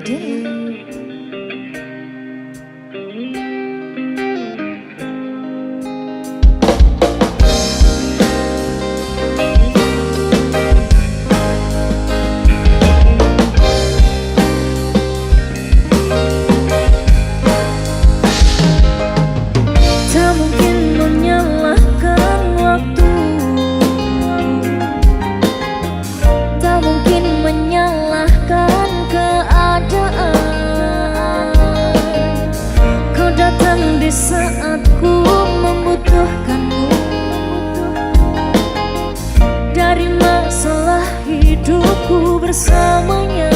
Adela. Saat ku membutuhkanmu, dari masalah hidupku bersamanya.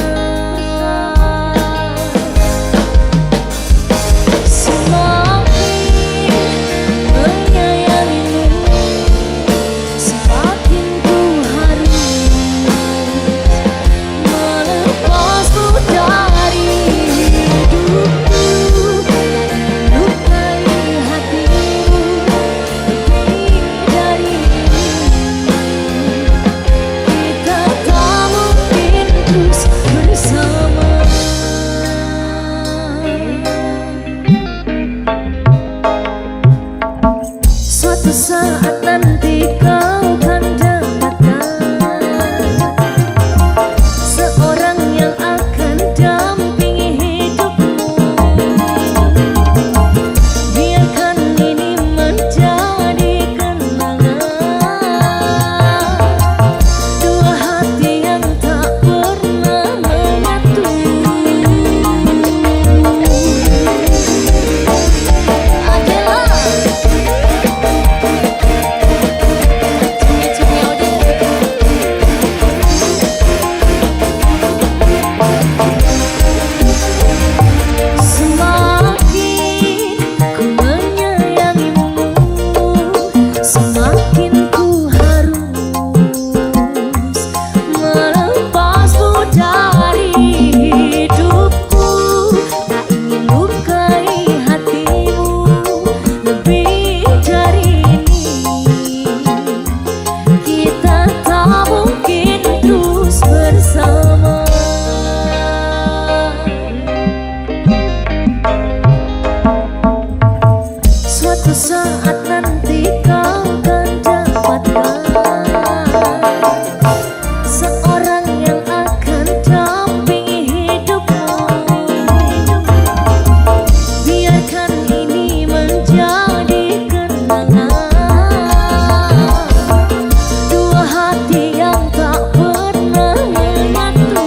Suatu saat nanti kau kan dapatkan seorang yang akan dampingi hidupmu. Biarkan ini menjadi kenangan, dua hati yang tak pernah menyatu. Suatu saat nanti kau kan dapatkan seorang yang akan dampingi hidupmu. Biarkan ini menjadi kenangan, dua hati yang tak pernah menyatu.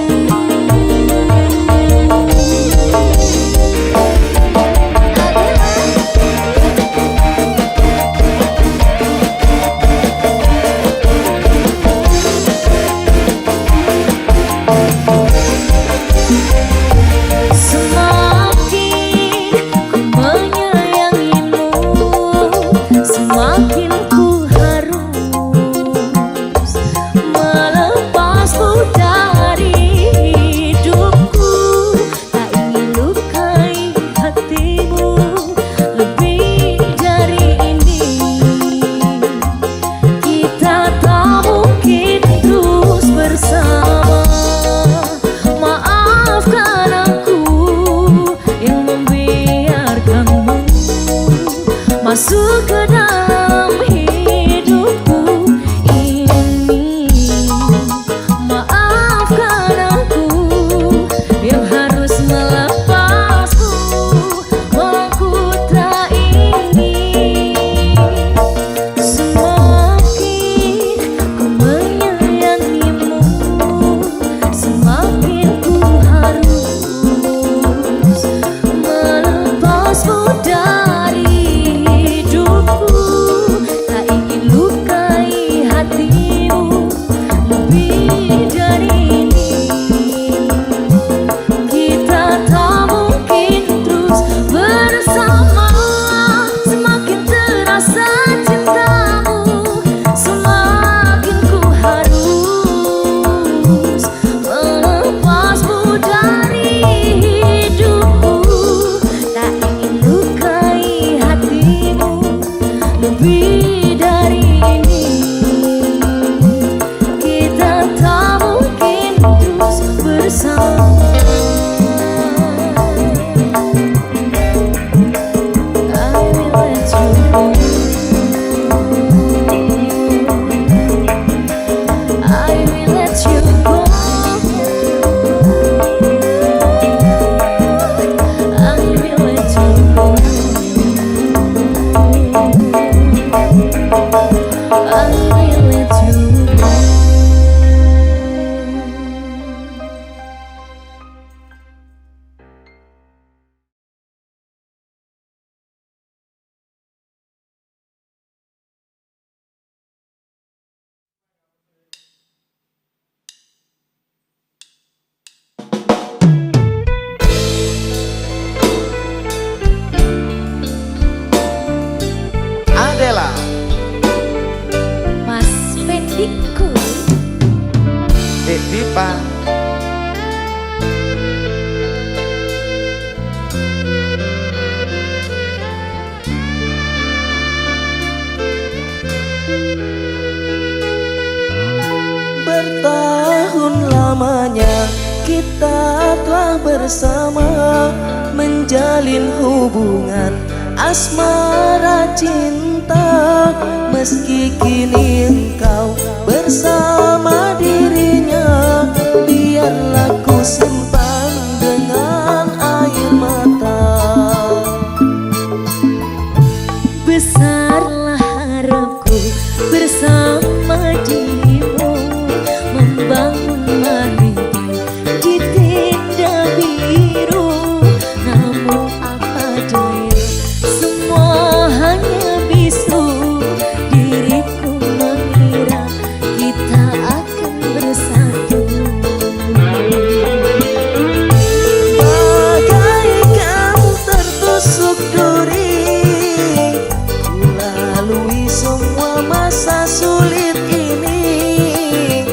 Semakin ku harus melepasmu dari hidupku, tak ingin lukai hatimu lebih dari ini. Kita tak mungkin terus bersama. Maafkan aku yang membiarkanmu masuk ke dalam hidupku ini. Maafkan aku yang harus melepasmu, walau ku tak ingin. Semakin ku menyayangimu, semakin ku harus melepasmu dari hidupku. Bertahun lamanya kita telah bersama, menjalin hubungan asmara cinta. Meski kini engkau bersama dirinya, biarlah ku simpan dengan air mata. Besarlah harapku bersama dirimu, membangun maripai di tenda biru. Namun apa daya, semua hanya bisu. Diriku mengira kita akan bersatu. Bagaikan tertusuk duri, ku lalui semua masa sulit ini.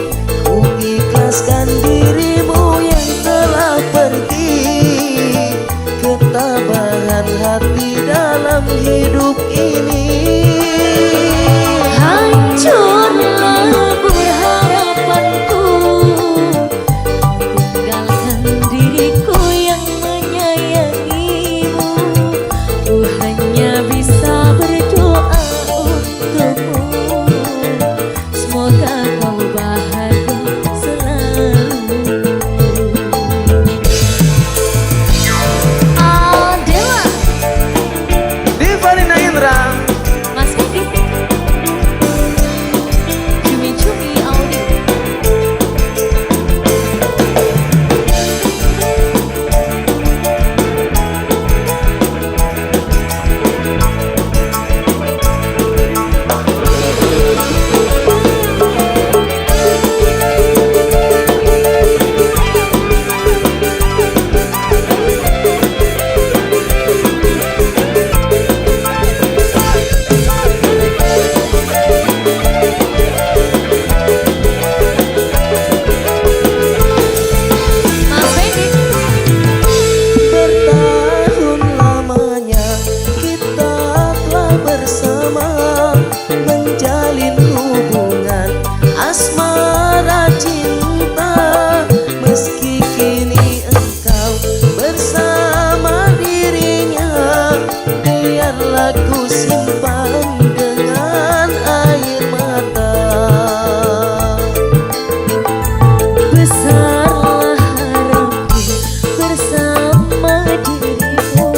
Ku ikhlaskan dirimu yang telah pergi, ketabahan hati dalam hidup ini. Hancurlah berharapanku, tinggalkan diriku yang menyayangimu. Ku hanya bisa berdoa untukmu, semoga kau bahagia selalu. Dewa Divalina Indra, Mas Vicky, cumi-cumi Audi. Mas Vicky, bertahun lamanya kita telah bersama, menjalin hubungan asmara cinta. Meski kini engkau bersama dirinya, biarlah ku simpan dengan air mata. besarlah harapku bersama dirimu,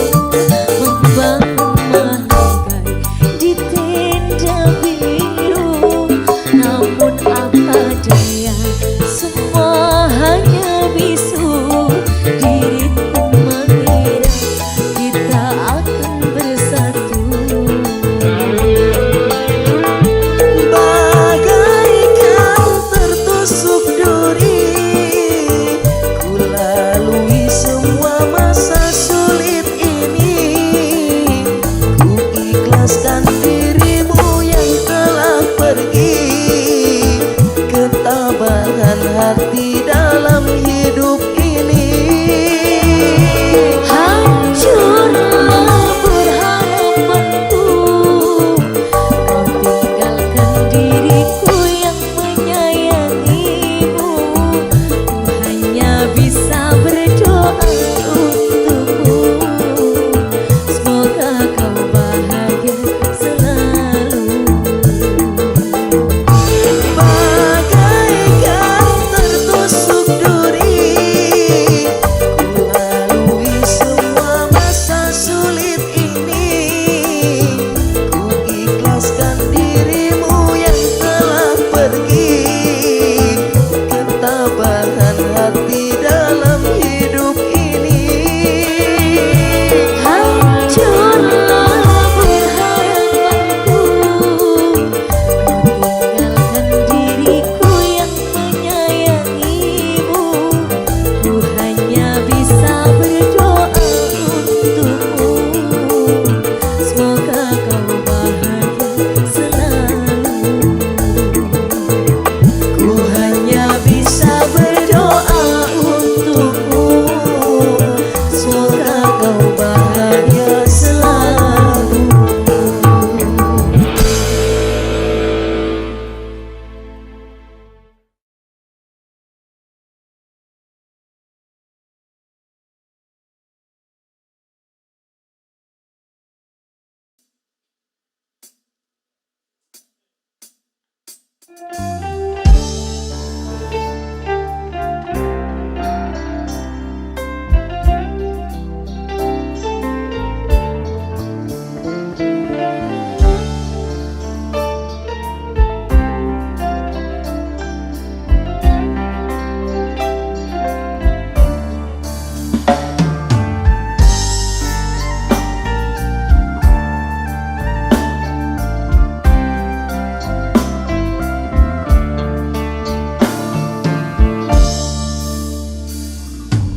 membangun maripai di tenda biru. Namun apa daya, semua hanya bisu. Diriku mengira kita akan bersatu.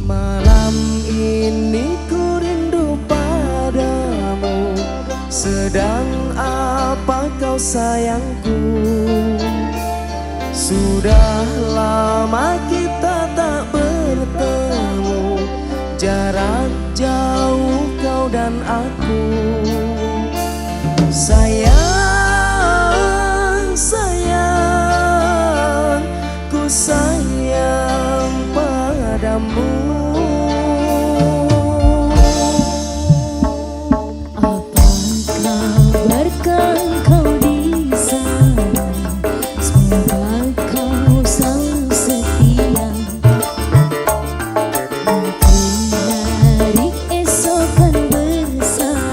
Malam ini ku rindu padamu. Sedang apa kau sayangku? Sudah lama kita tak bertemu. Jarak jauh kau dan aku. Sayang, sayang, ku sayang padamu. Apa kabarkah kau di sana? Semoga kau selalu setia. Mungkin hari esok kan bersama.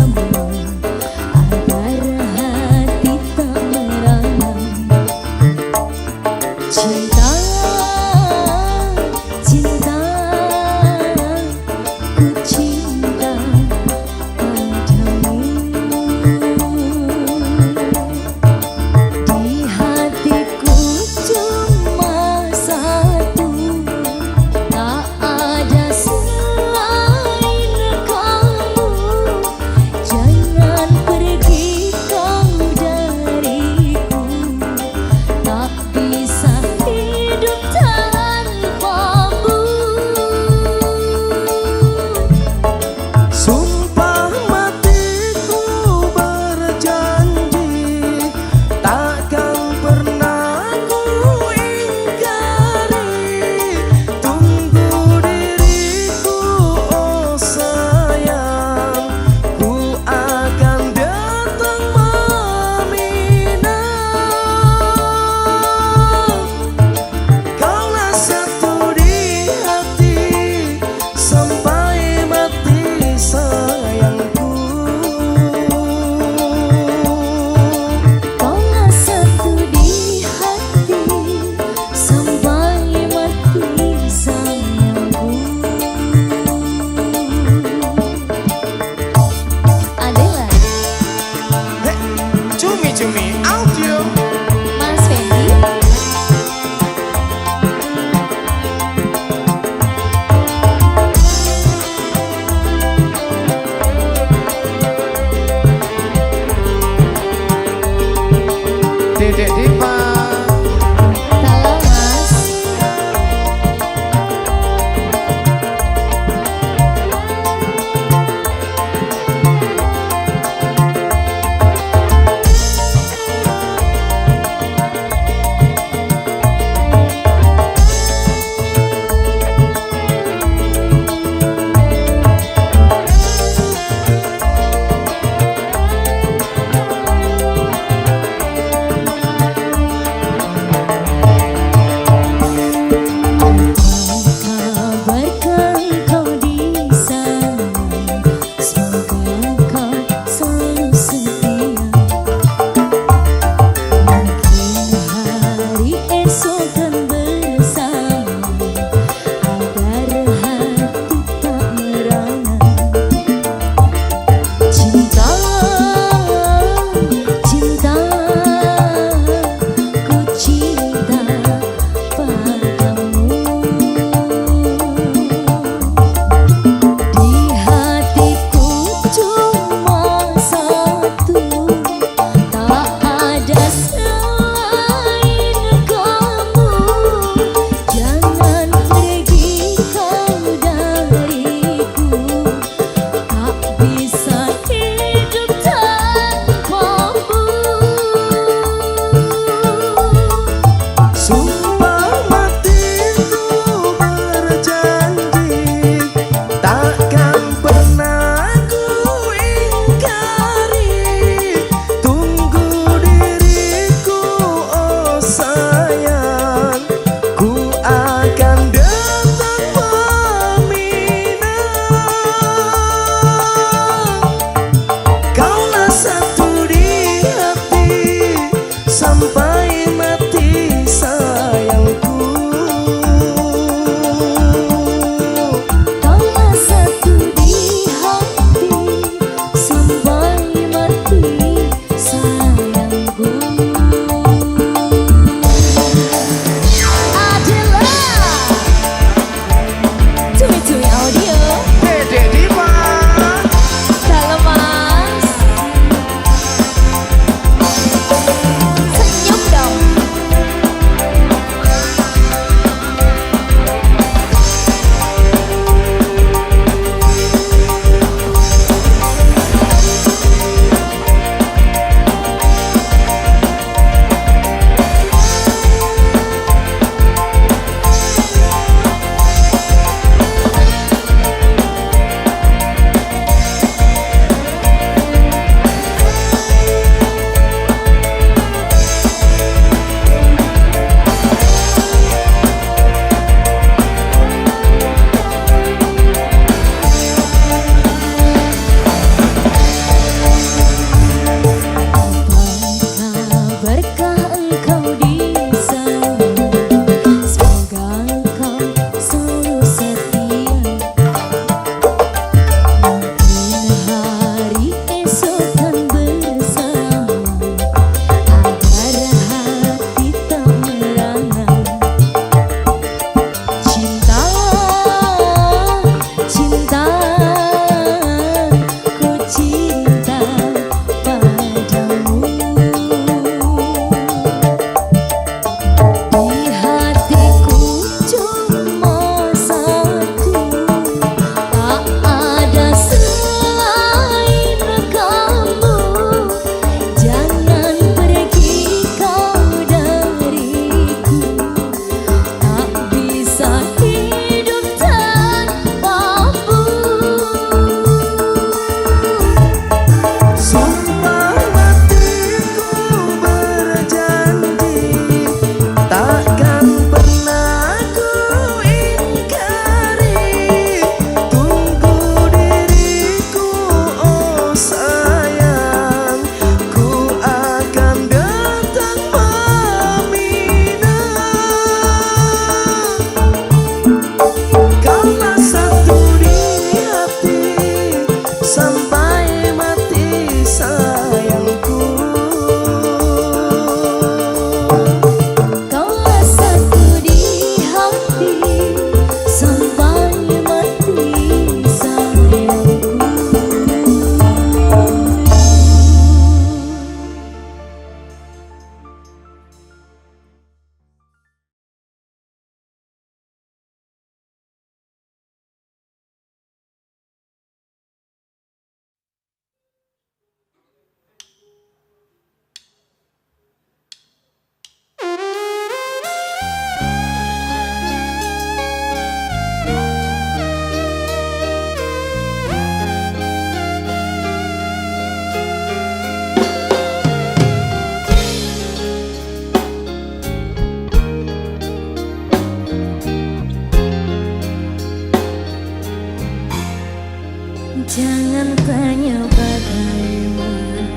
bertanya bagaimana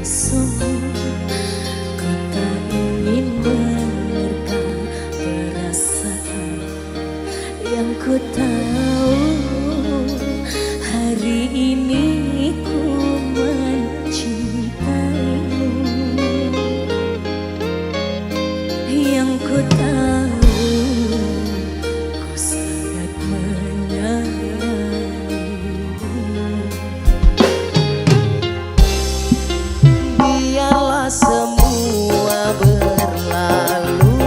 isu kau tak ingin menerka perasaan yang ku tahu. Hari ini ku mencintaimu, yang ku tahu kau sangat menyayangimu. Biarlah semua berlalu,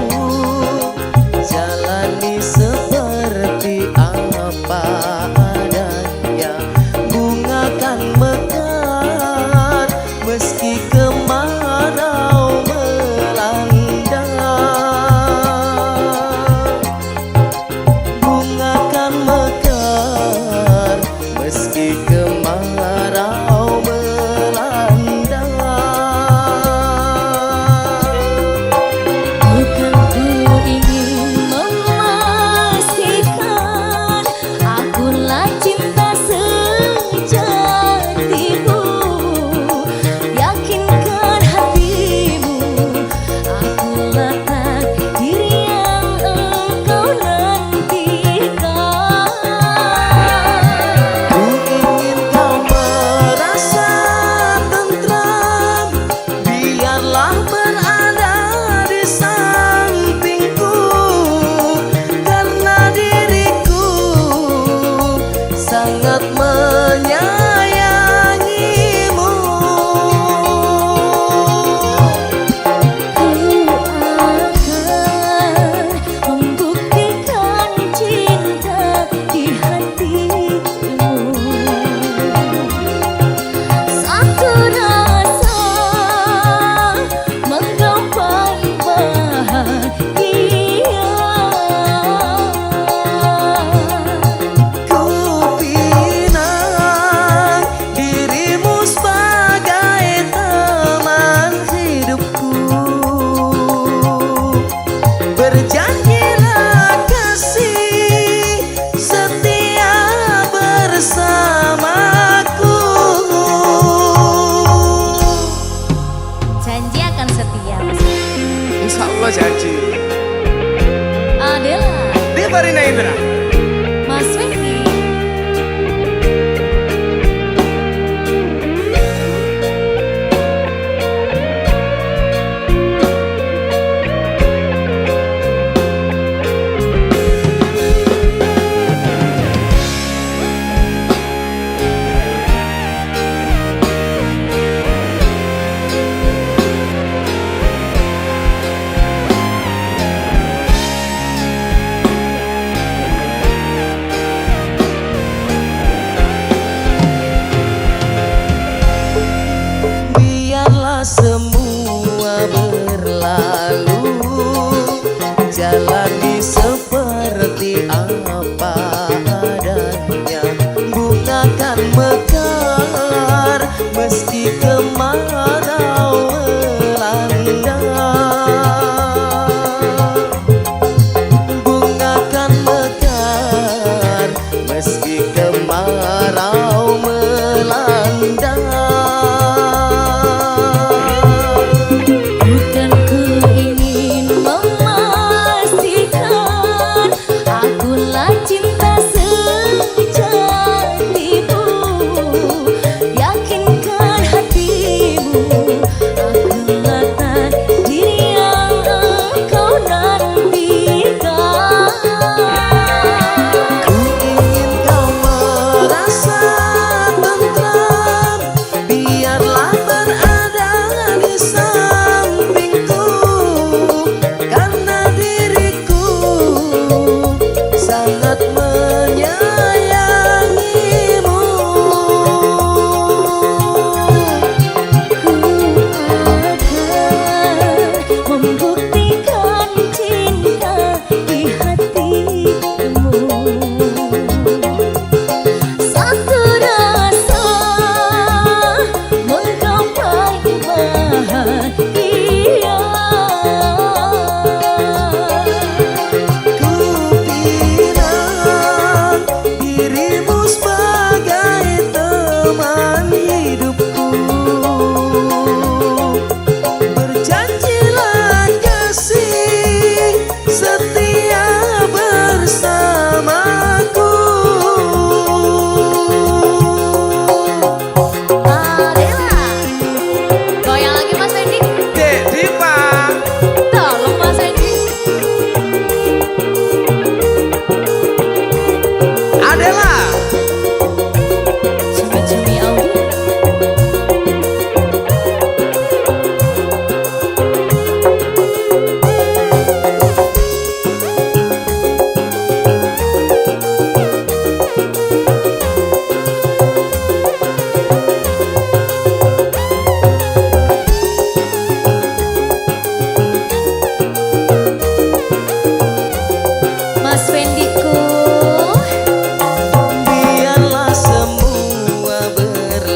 jalani seperti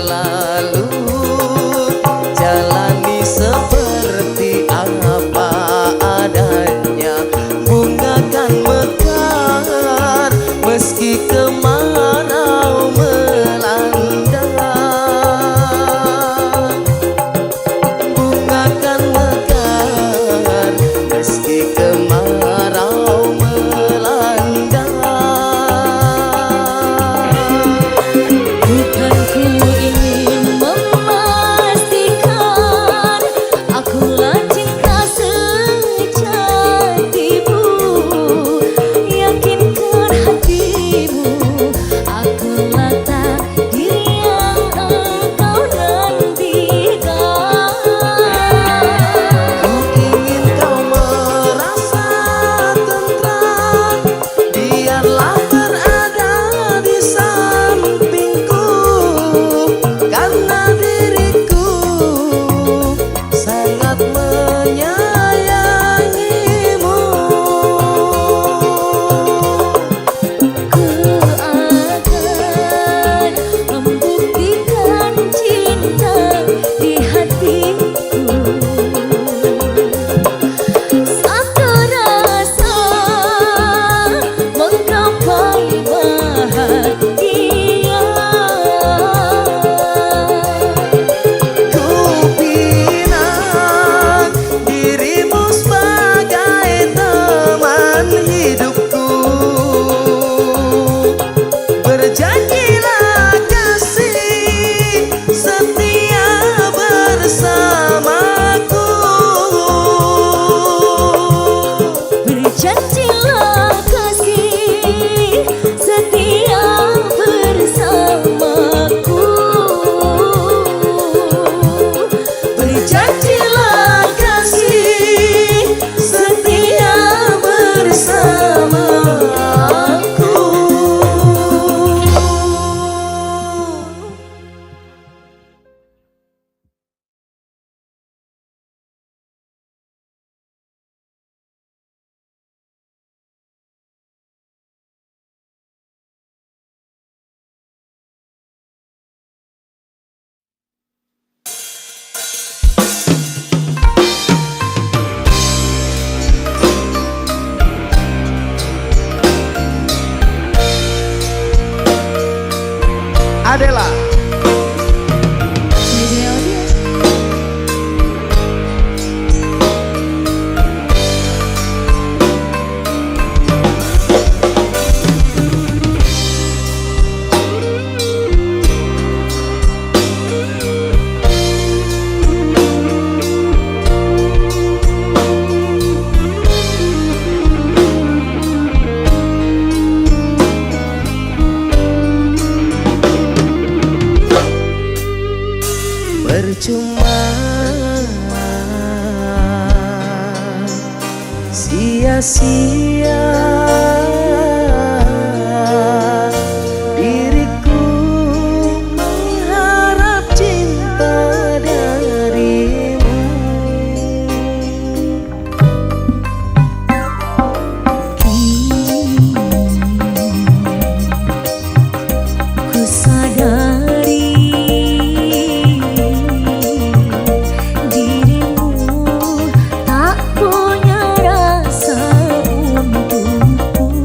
lalu jalani seperti apa adanya. Bunga kan mekar meski kemarau melanda. Bunga kan mekar meski kemarau melanda. Bukan ku ingin memastikan akulah cinta sejatimu. Yakinkan hatimu akulah takdir yang engkau nantikan. Ku ingin kau merasa tentram, biarlah berada di sampingku, karena diriku sangat menyayangimu. Ku akan membuktikan cinta di hatiku. Satu rasa menggapai bahagia. Ku pinang dirimu sebagai teman hidupku. Berjanjilah kasih setia bersamaku. Berjanjilah kasih setia bersamaku. Berjanjilah kasih setia bersamaku. Adela. Percuma sia-sia diriku mengharap cinta darimu. Ku sadari dirimu tak punya rasa untukku.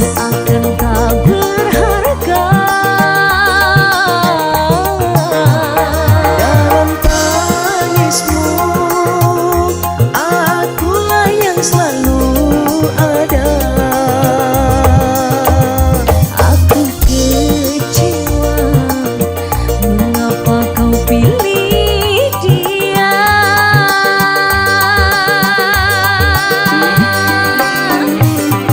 seakan tak berharga. Dalam tangismu akulah yang selalu ada. Aku kecewa, mengapa kau pilih dia?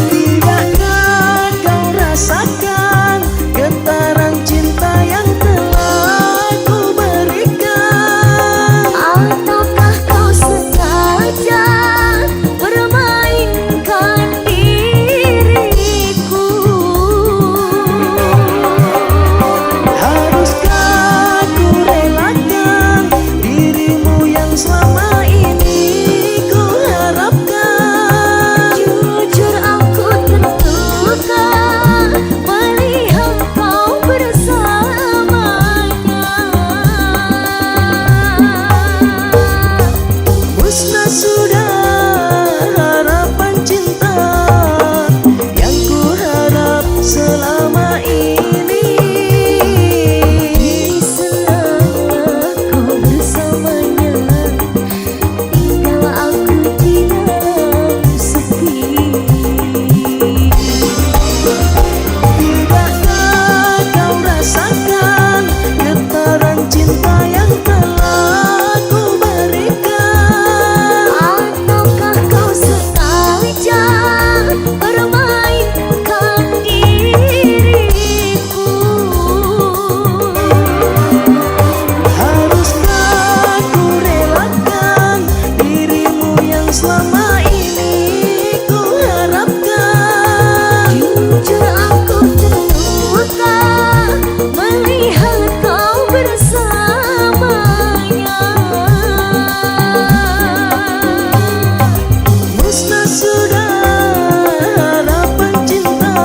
Tidakkah kau rasakan getaran cinta yang telah ku berikan? Ataukah kau sengaja permainkan diriku? Haruskah ku relakan dirimu yang selama ini ku harapkan? Jujur aku terluka melihat kau bersamanya. Musnah sudah harapan cinta yang ku harap selama ini. Senanglah kau bersamanya, tinggal aku di dalam sepi. Tidakkah kau rasakan getaran cinta yang telah ku berikan? Ataukah kau sengaja permainkan diriku? Haruskah ku relakan dirimu yang selama ini ku harapkan? Jujur aku terluka melihat kau bersamanya. Musnah sudah harapan cinta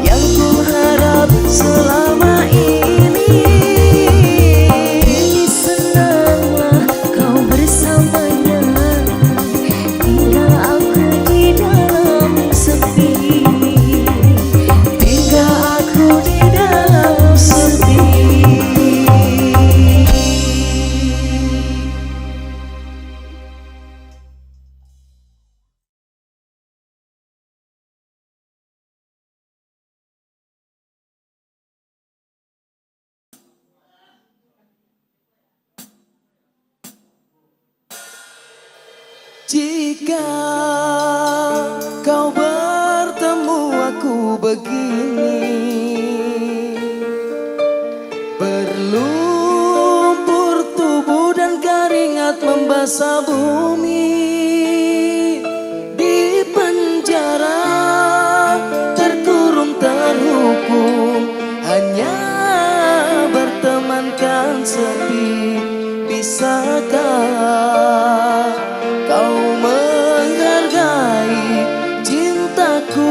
yang ku harap selama ini. Senanglah kau bersamanya, tinggal aku di dalam sepi. Tinggal aku di dalam sepi. Jika kau bertemu aku begini, berlumpur tubuh dan keringat membasah bumi, di penjara terkurung terhukum, hanya bertemankan sepi. Bisakah kau menghargai cintaku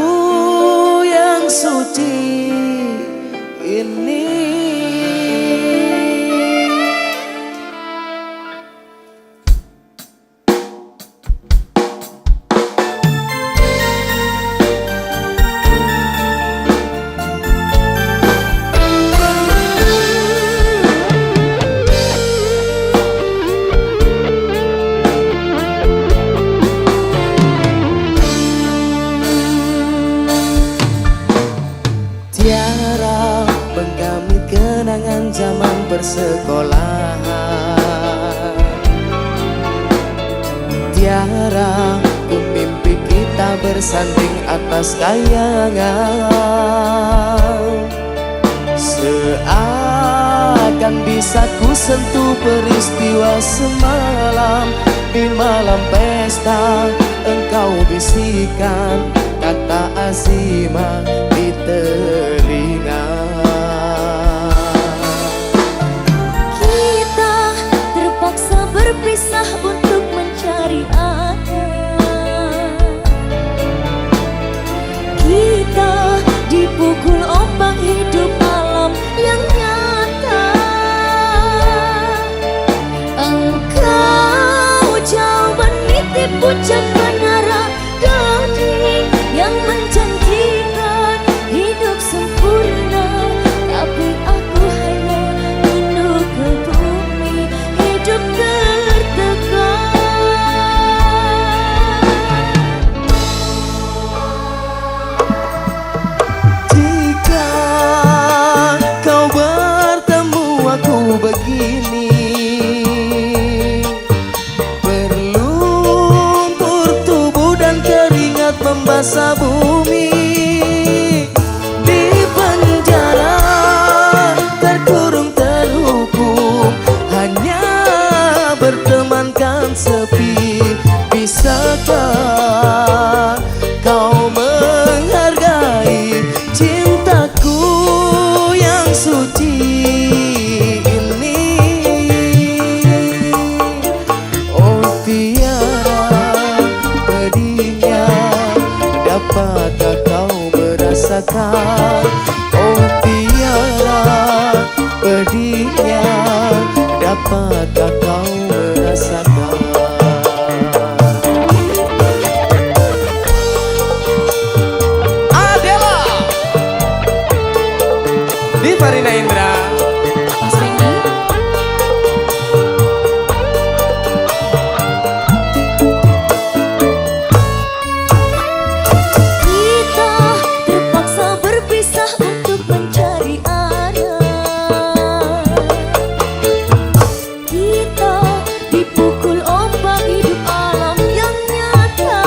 yang suci ini? Tiara menggamit kenangan zaman persekolahan. Tiara ku mimpi kita bersanding atas kayangan. Seakan bisa ku sentuh peristiwa semalam. Di malam pesta engkau bisikan kata azimah di telinga. Kita terpaksa berpisah untuk mencari arah. Kita dipukul ombak hidup alam yang nyata. Engkau jauh menitip ucapan harap gading yang menjanjikan merasakan. Oh tiara pedihnya, dapatkah kau merasakan? Adela di Farina Indra. Mas Randy. Kita terpaksa berpisah untuk mencari arah. Kita dipukul ombak hidup alam yang nyata.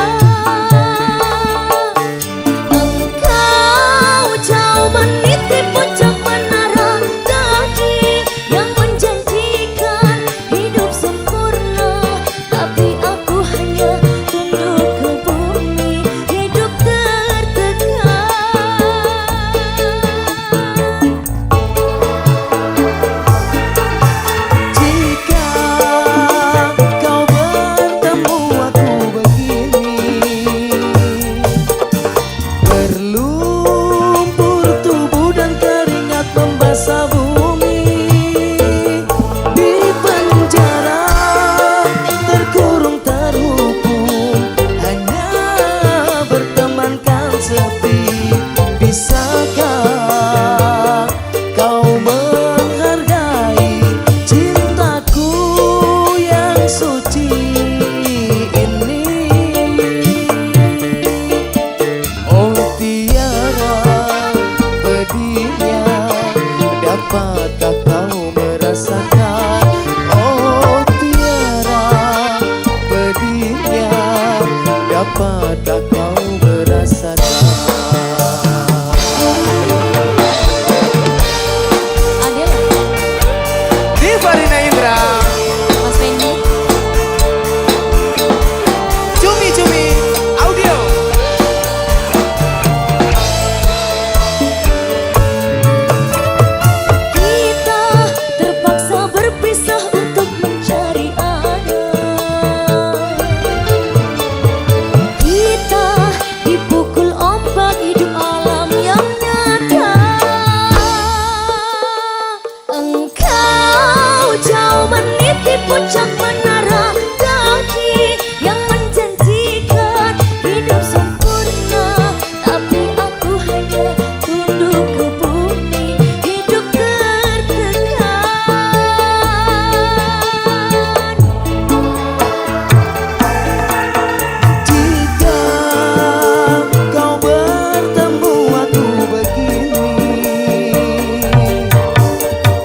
Engkau jauh meniti puncak menara kaki yang menjanjikan hidup sempurna, tapi aku hanya tunduk ke bumi, hidup tertekan. Jika kau bertemu aku begini, berlumpur tubuh dan keringat membasah bumi. Di penjara terkurung terhukum, hanya bertemankan sepi. Bisakah kau menghargai cintaku yang suci ini? Oh tiara pedihnya, dapatkah kau merasakan? Oh tiara pedihnya, dapatkah kau merasakan? Adela. Di Farina Indra. Mas Randy. Cumi-cumi audio. Kita terpaksa berpisah untuk mencari arah. Kita dipukul ombak hidup alam yang nyata. Engkau jauh meniti puncak menara kaki yang menjanjikan hidup sempurna, tapi aku hanya tunduk ke bumi, hidup tertekan. Jika kau bertemu aku begini,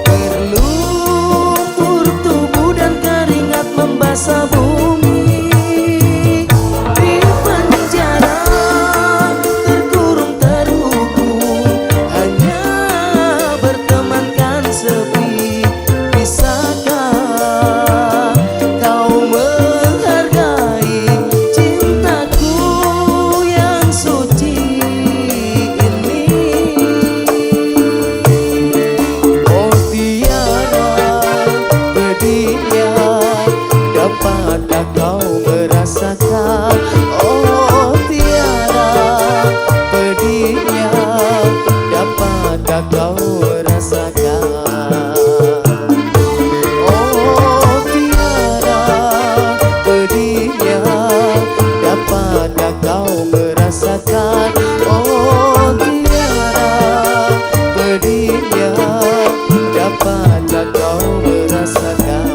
berlumpur tubuh dan keringat membasah bumi. Di penjara terkurung terhukum, hanya bertemankan sepi. Bisakah kau menghargai cintaku yang suci ini? Oh tiara pedihnya, dapatkah kau merasakan? Oh tiara pedihnya, dapatkah kau merasakan? Oh tiara pedihnya, dapatkah kau merasakan? Oh tiara pedihnya, dapatkah kau merasakan?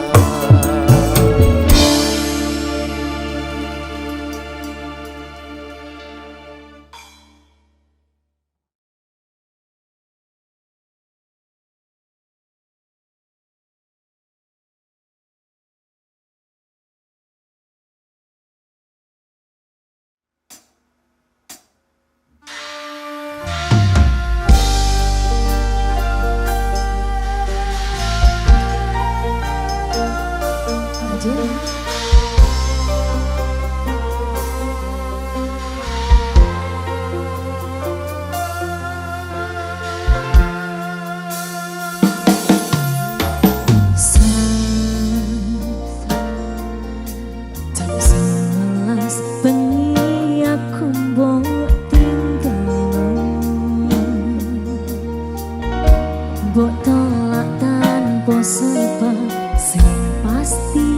Mbok tolak tanpa sebab sing pasti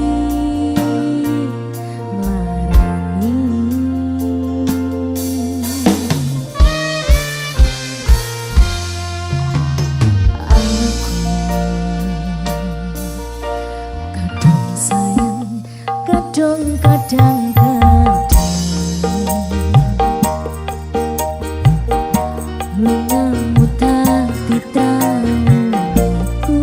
marani. Aku kadang sayang, kadang-kadang lungamu tapi tamuku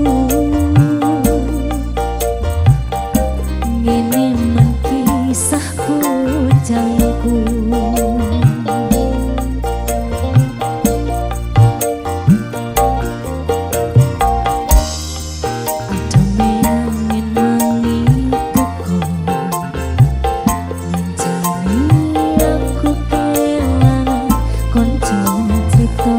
ngene men kisah bujangku. Ademe angin wangi teko ngancani aku kelangan konco crita.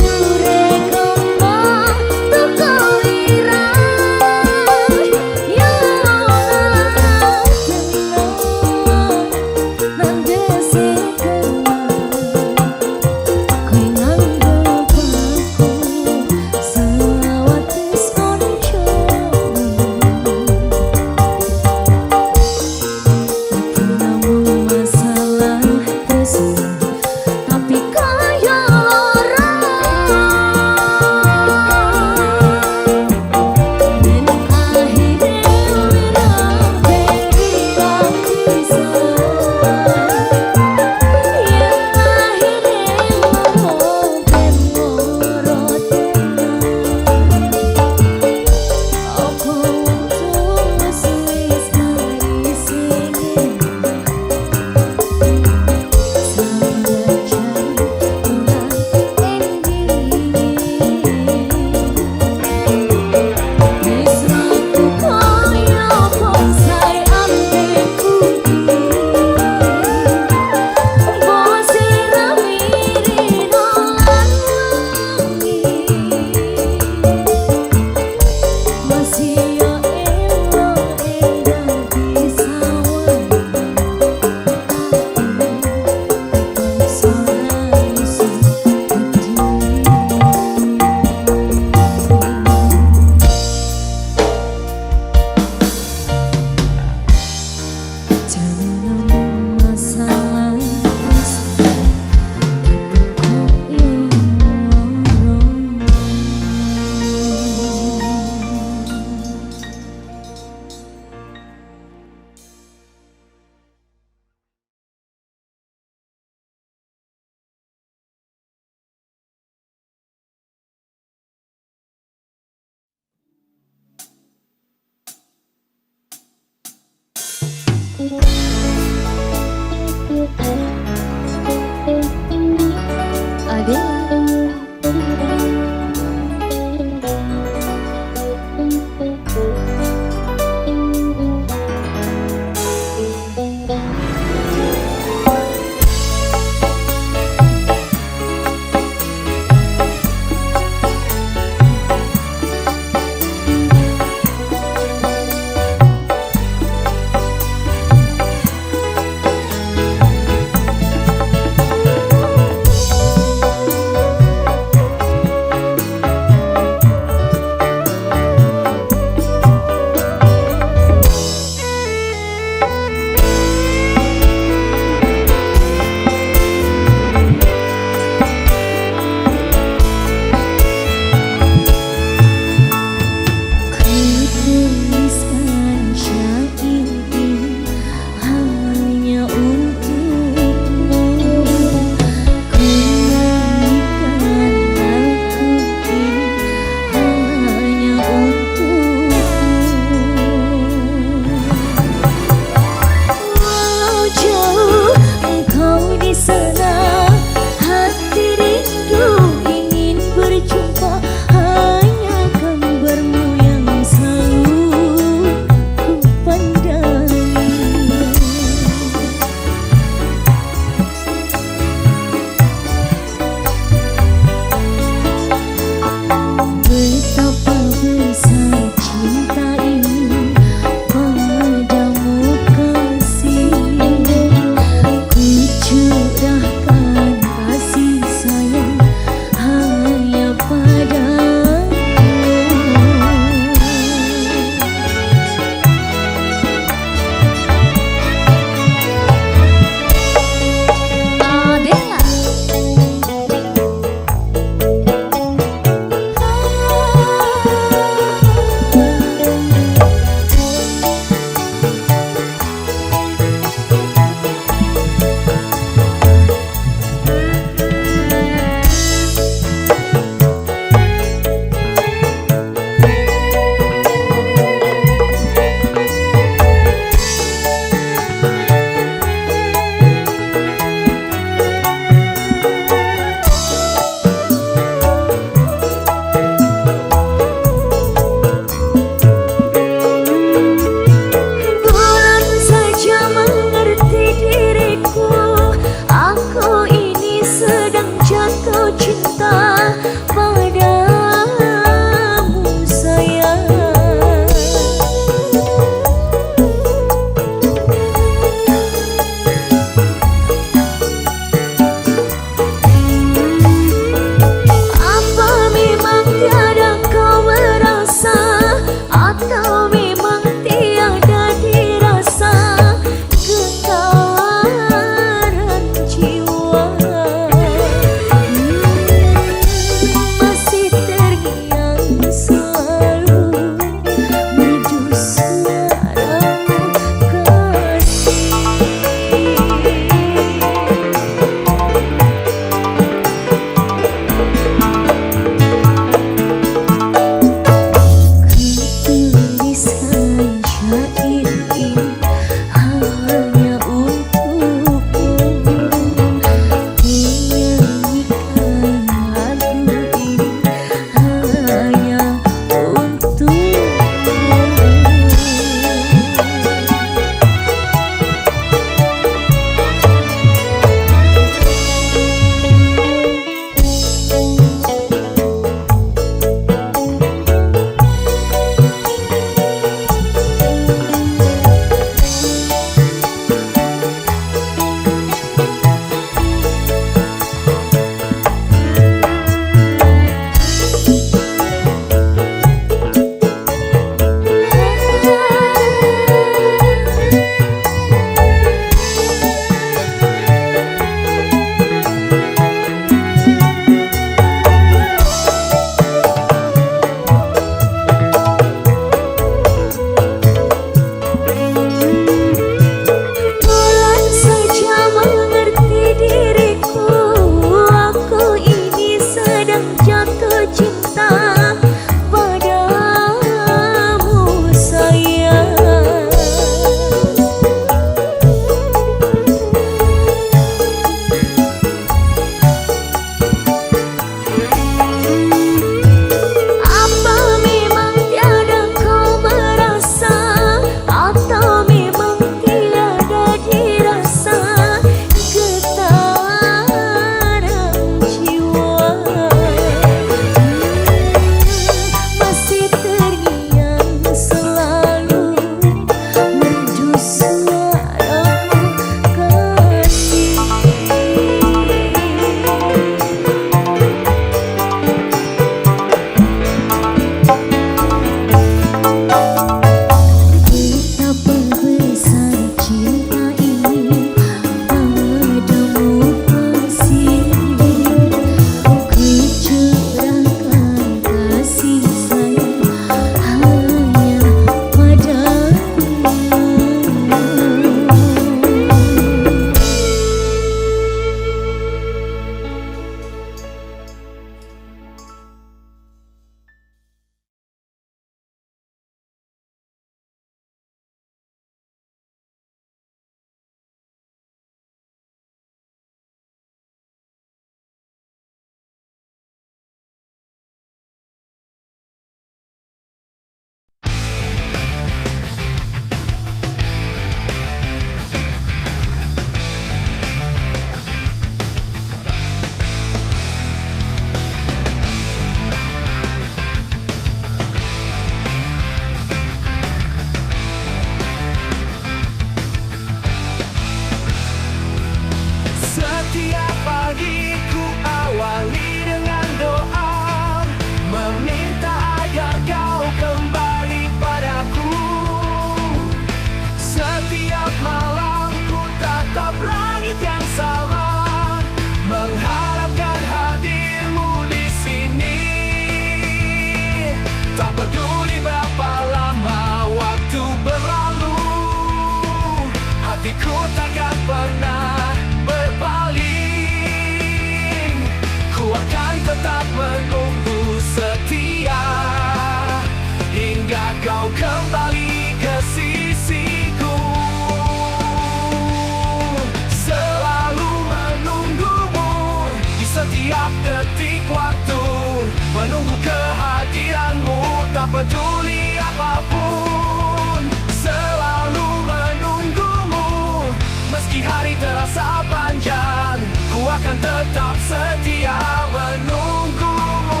peduli apapun, selalu menunggumu. Meski hari terasa panjang, ku akan tetap setia menunggumu.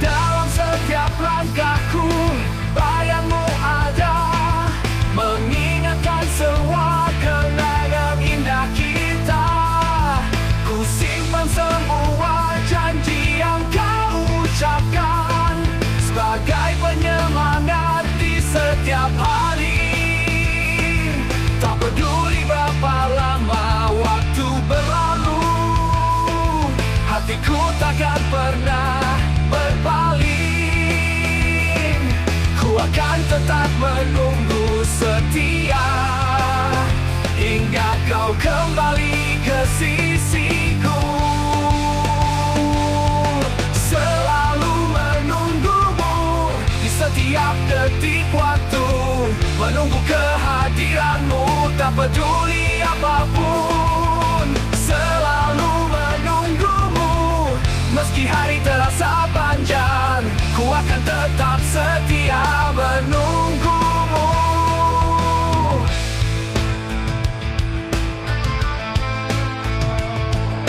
Dalam setiap langkahku, bayangmu ada, mengingatkan semua kenangan indah kita. Ku simpan semua janji yang kau ucapkan, sebagai penyemangat di setiap hari. Tak peduli berapa lama waktu berlalu, hatiku takkan pernah berpaling. Ku akan tetap menunggu setia, hingga kau kembali ke sisiku. Selalu menunggumu di setiap detik waktu, menunggu kehadiranmu tak peduli apapun. Selalu menunggumu, meski hari terasa panjang, ku akan tetap setia menunggumu.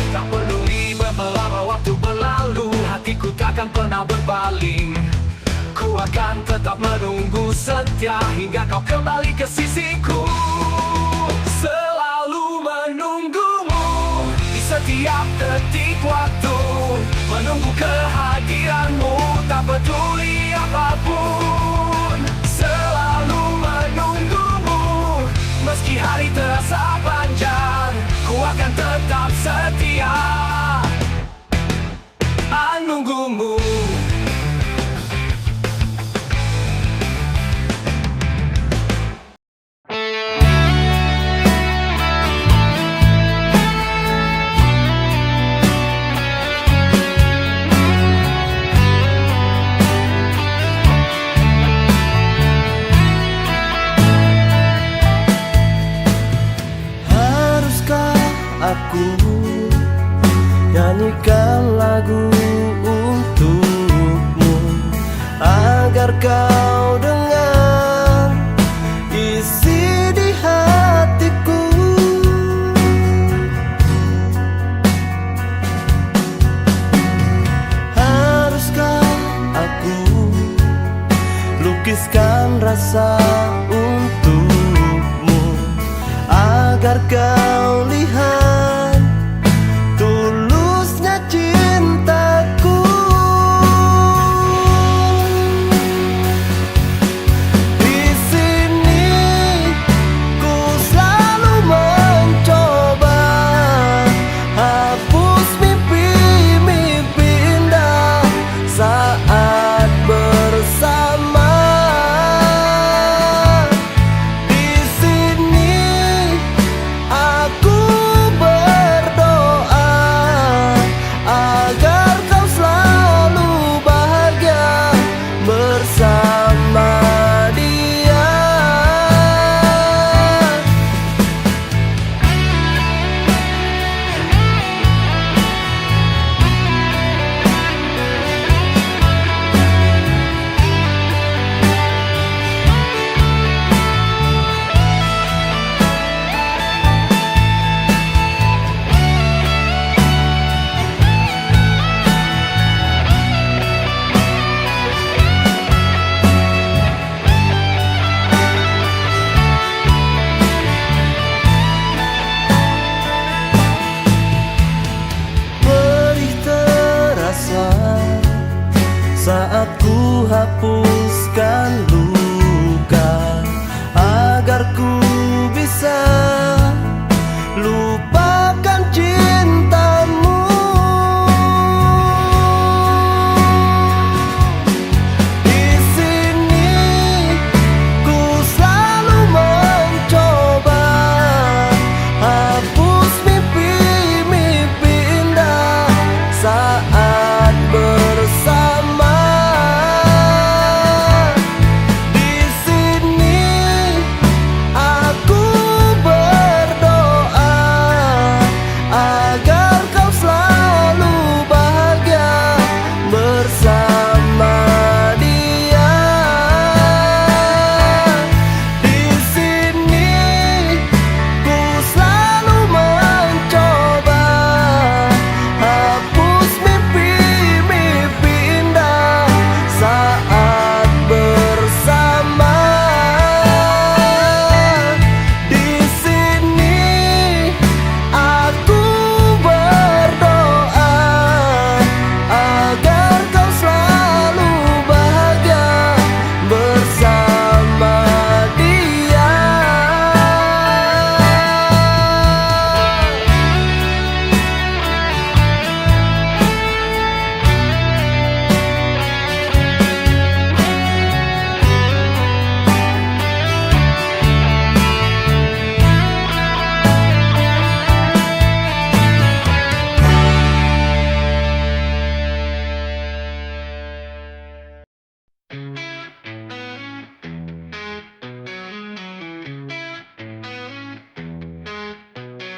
Tak peduli berapa lama waktu berlalu, hatiku takkan pernah berpaling. Ku akan tetap menunggu setia, hingga kau kembali ke sisiku. Selalu menunggumu di setiap detik waktu, menunggu kehadiranmu tak peduli apapun. Selalu menunggumu, meski hari terasa panjang, ku akan tetap setia menunggumu. Aku nyanyikan lagu untukmu, agar kau dengar isi di hatiku. Haruskah aku lukiskan rasa untukmu, agar kau lihat tulusnya cinta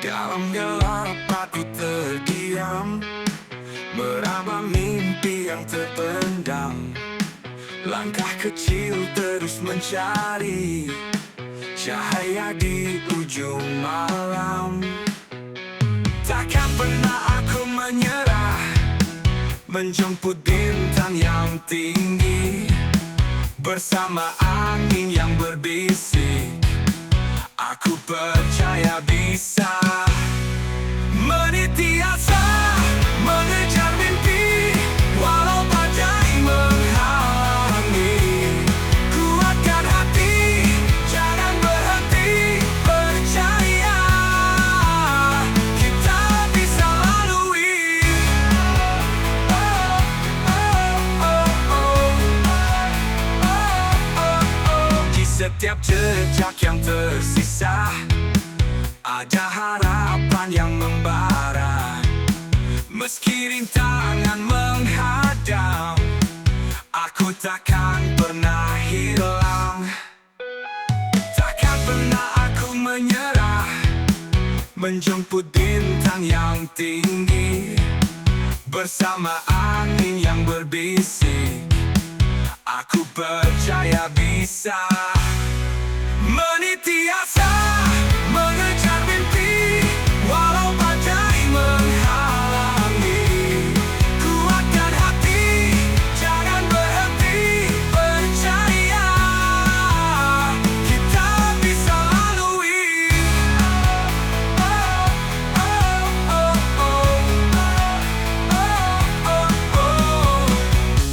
Dalam gelap aku terdiam, meraba mimpi yang terpendam. Langkah kecil terus mencari cahaya di ujung malam. Takkan pernah aku menyerah, menjemput bintang yang tinggi. Bersama angin yang berbisik, aku percaya bisa meniti asa, mengejar mimpi. Walau badai menghalangi, kuatkan hati, jangan berhenti. Percaya, kita bisa lalui. Di setiap jejak yang tersisa, ada harapan yang membara. Meski rintangan menghadang, aku takkan pernah hilang. Takkan pernah aku menyerah, menjemput bintang yang tinggi. Bersama angin yang berbisik, aku percaya bisa meniti asa, mengejar mimpi. Walau badai menghalangi, kuatkan hati, jangan berhenti. Percaya, kita bisa lalui.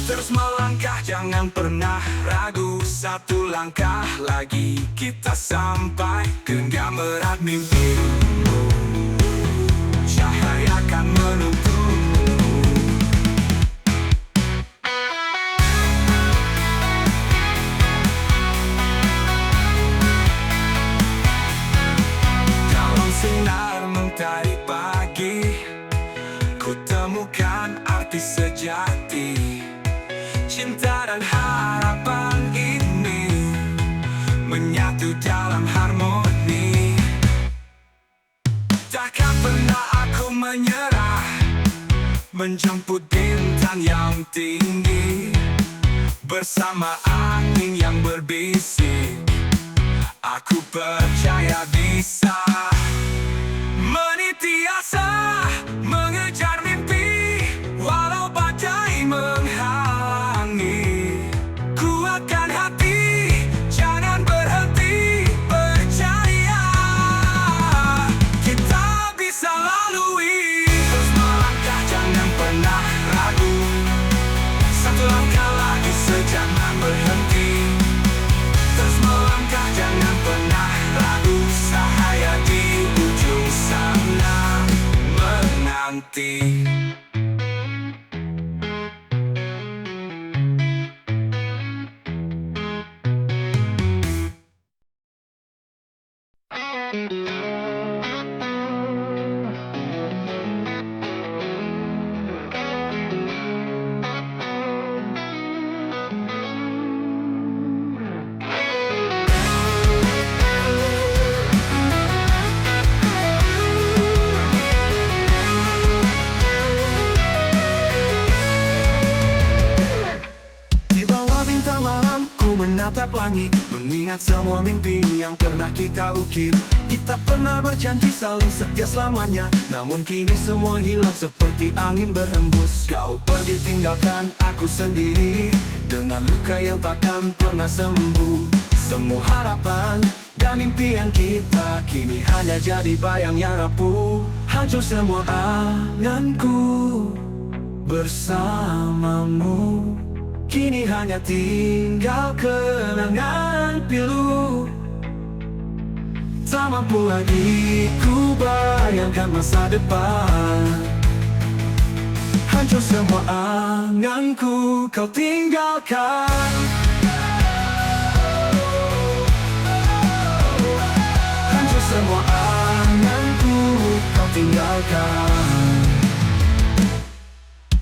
Terus melangkah, jangan pernah ragu. Satu langkah lagi kita sampai genggam erat mimpi. Cahaya akan menuntunmu. Dalam sinar mentari pagi, ku temukan arti sejati. Cinta dan harapan ini menyatu dalam harmoni. Takkan pernah aku menyerah, menjemput bintang yang tinggi. Bersama angin yang berbisik, aku percaya bisa meniti asa, mengejar mimpi. Walau badai menghalangi, kuatkan hati, jangan berhenti. Percaya, kita bisa lalui. Terus melangkah, jangan pernah ragu. Satu langkah lagi, jangan berhenti. Terus melangkah, jangan pernah ragu. Cahaya di ujung sana menanti. Di bawah bintang malam, ku menatap langit, mengingat semua mimpi yang pernah kita ukir. Kita pernah berjanji saling setia selamanya, namun kini semua hilang seperti angin berhembus. Kau pergi tinggalkan aku sendiri, dengan luka yang takkan pernah sembuh. Semua harapan dan impian kita kini hanya jadi bayang yang rapuh. Hancur semua anganku bersamamu, kini hanya tinggal kenangan pilu. Tak mampu lagi ku bayangkan masa depan. Hancur semua anganku, kau tinggalkan. Hancur semua anganku, kau tinggalkan.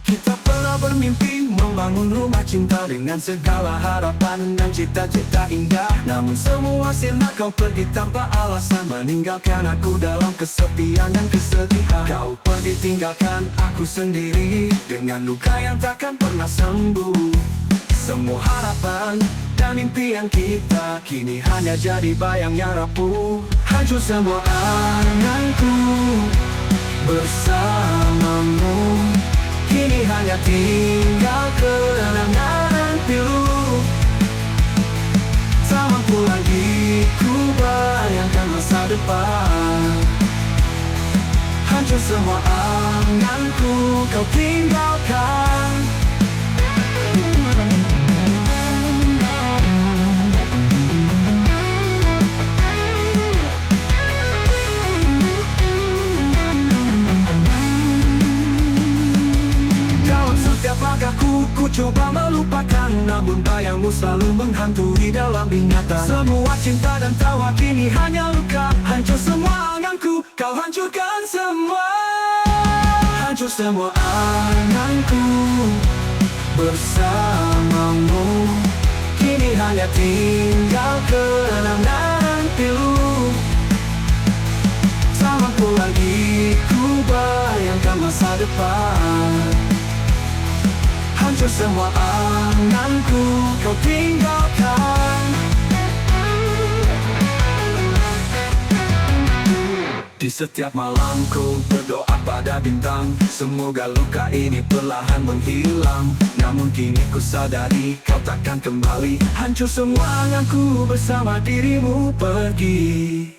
Kita pernah bermimpi membangun membangun rumah cinta dengan segala harapan dan cita-cita indah. Namun semua sirna kau pergi tanpa alasan, meninggalkan aku dalam kesepian dan kesedihan. Kau pergi tinggalkan aku sendiri dengan luka yang takkan pernah sembuh. Semua harapan dan impian kita kini hanya jadi bayang yang rapuh. Hancur semua anganku bersamamu, kini hanya tinggal kenangan pilu. Tak mampu lagi ku bayangkan masa depan. Hancur semua anganku kau tinggalkan. Setiap langkahku ku coba melupakan, namun bayangmu selalu menghantui dalam ingatan. Semua cinta dan tawa kini hanya luka. Hancur semua anganku, kau hancurkan semua. Hancur semua anganku bersamamu, kini hanya tinggal kenangan pilu. Tak mampu lagi ku bayangkan masa depan. Hancur semua anganku kau tinggalkan. Di setiap malam ku berdoa pada bintang, semoga luka ini perlahan menghilang. Namun kini ku sadari kau takkan kembali. Hancur semua anganku bersama dirimu pergi.